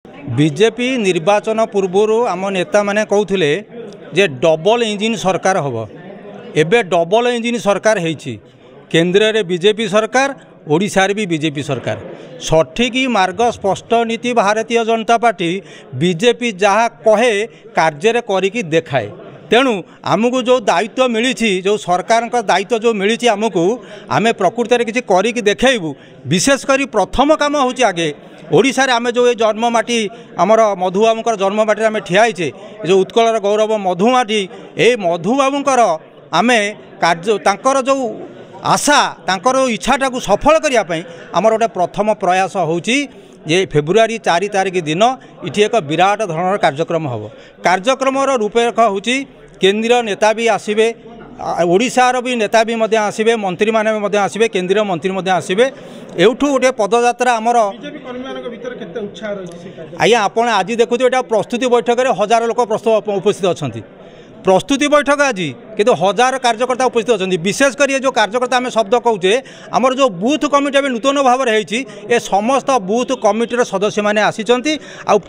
BJP निर्वाचन पूर्वर आम नेता माने कहते जे डबल इंजिन सरकार हम एबे डबल इंजिन सरकार होईची केंद्र में बीजेपी सरकार ओडिशार भी बीजेपी सरकार सठिक मार्ग स्पष्ट नीति भारतीय जनता पार्टी बीजेपी जहाँ कहे कार्य करिकी देखाए तेणु आमको जो दायित्व मिली जो सरकार का दायित्व जो मिली आमको आम प्रकृत में किसी करिकी देखेबू विशेषकर प्रथम काम हूँ आगे ओडिशा रे आमे जो ये जन्ममाटी आमर मधुबाबूर जन्ममाटी आम ठियाचे जो उत्कलर गौरव मधुमाटी ये मधुबाबूर आमे कार्य तांकर जो आशा तांकर इच्छाटा को सफल करने आमर गोटे प्रथम प्रयास होची ये फेब्रुआरी 4 तारिख दिन इठी एक विराट धरण कार्यक्रम हम कार्यक्रम रूपरेखा होची केंद्रीय नेता भी आसबे ओडिशार भी नेता भी आसबे मंत्री माने आसबे केंद्रीय मंत्री आसबे एठू गोटे पदयात्रा आमर आज्ञा आप आज देखुए यहाँ प्रस्तुति बैठक में 1000 लोक उपस्थित अच्छा प्रस्तुति बैठक आज किंतु 1000 कार्यकर्ता उपस्थित अच्छा विशेषकर ये जो कार्यकर्ता आम शब्द कहे आमर जो बूथ कमिटी नूतन भाव में समस्त बूथ कमिटर सदस्य मैंने आसी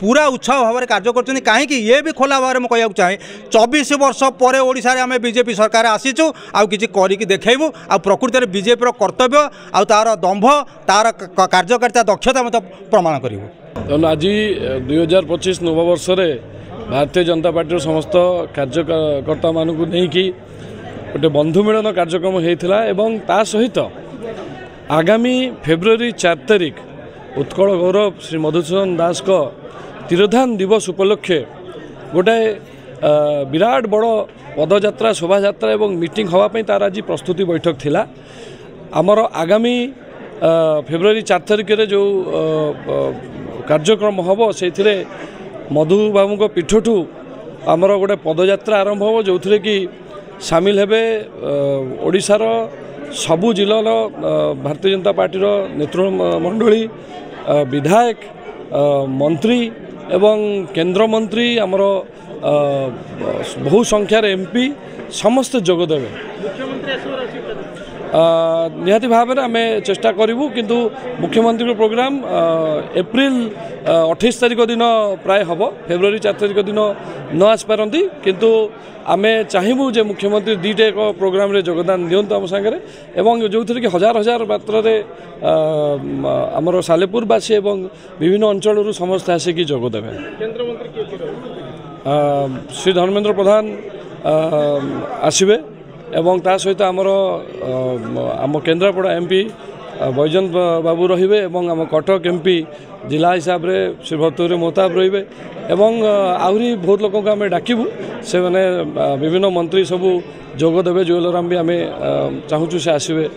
पूरा उत्साह भाव में कार्य कर कहीं ये भी खोला भाव में कहना चाहे 24 वर्ष पर ओडिशा रे आम बीजेपी सरकार आसीचु आउ किछि करिकी देखेबू आ प्रकृत में बीजेपी कर्तव्य आ तार दंभ तार कार्यकर्ता दक्षता मत प्रमाण करूँ। आज 2025 नववर्ष भारतीय जनता पार्टी समस्त कार्यकर्ता मानू नहीं कि गोटे बंधु मिलन कार्यक्रम होता एवं ता सहित आगामी फेब्रुआरी 4 तारिख उत्कल गौरव श्री मधुसूदन दास को तिरोधान दिवस उपलक्षे गोटे विराट बड़ पदयात्रा शोभायात्रा एवं मीटिंग होगापी तार आज प्रस्तुति बैठक थिला आमर आगामी फेब्रुआरी 4 तारिख रे जो कार्यक्रम हम से मधुबाबू पीठठू आमर गोटे पदयात्रा आरंभ हो जो थे कि सामिल हेबे ओडिशार सबु जिलार भारतीय जनता पार्टीर नेतृमंडली विधायक मंत्री एवं केंद्र मंत्री आमर बहु संख्यार एमपी समस्त जोगदेवे निहाती भाव में आम चेष्टा करूँ किंतु मुख्यमंत्री प्रोग्राम एप्रिल 28 तारिख दिन प्राय हम फेब्रुआरी 4 तारिख दिन न आसपारती किंतु आम चाहबू जे मुख्यमंत्री दुईटे एक प्रोग्राम रे योगदान दिंतु आम सागर एवं जो थे कि हजार हजार मात्रा आमर सालेपुरवासी एवं विभिन्न अंचल समस्त आसिकी जोगदेवे श्री धर्मेंद्र प्रधान आसबे एवं ता सहित आमर आम केन्द्रापड़ा एमपी बैजयंत बाबू रहिबे एवं आम कटक एमपी जिला हिसाब रे श्री भर्तृहरि मोहताब रहिबे एवं आहरी बहुत लोक आम डाकिबू से माने विभिन्न मंत्री सबू जोग देवे जुएलराम भी आम चाहूँ से आसबे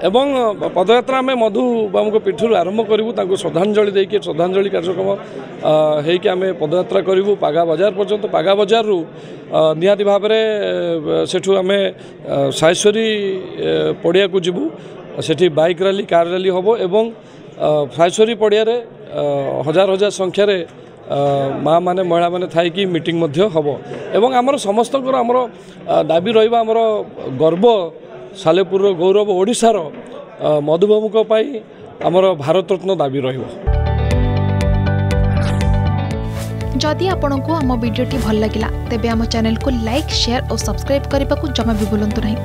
एवं पदयात्रा आम मधुबाबू पीठर आरंभ करूँ श्रद्धांजलि देकी श्रद्धांजलि कार्यक्रम होइकि आम पदयात्रा करूँ पागा बाजार पर्यंत पागा बाजार रु निहाती भाव में सेठू आम साइश्वरी पड़िया को जीवु सेठी बाइक रैली कार रैली हम एवं साइश्वरी पड़िया हजार हजार संख्यार माँ माने महिला माने थाई कि मीटिंग हम एवं आमर समस्त आमर दाबी रहिबा आमर गर्व सालेपुर गौरव ओडिशार मधुबाबू आमर भारत रत्न दाबी रहिबो। जदि आपंक आम भिडी भल लगा तेब आम चैनल को लाइक शेयर और सब्सक्राइब करने को जमा भी भूलु नहीं।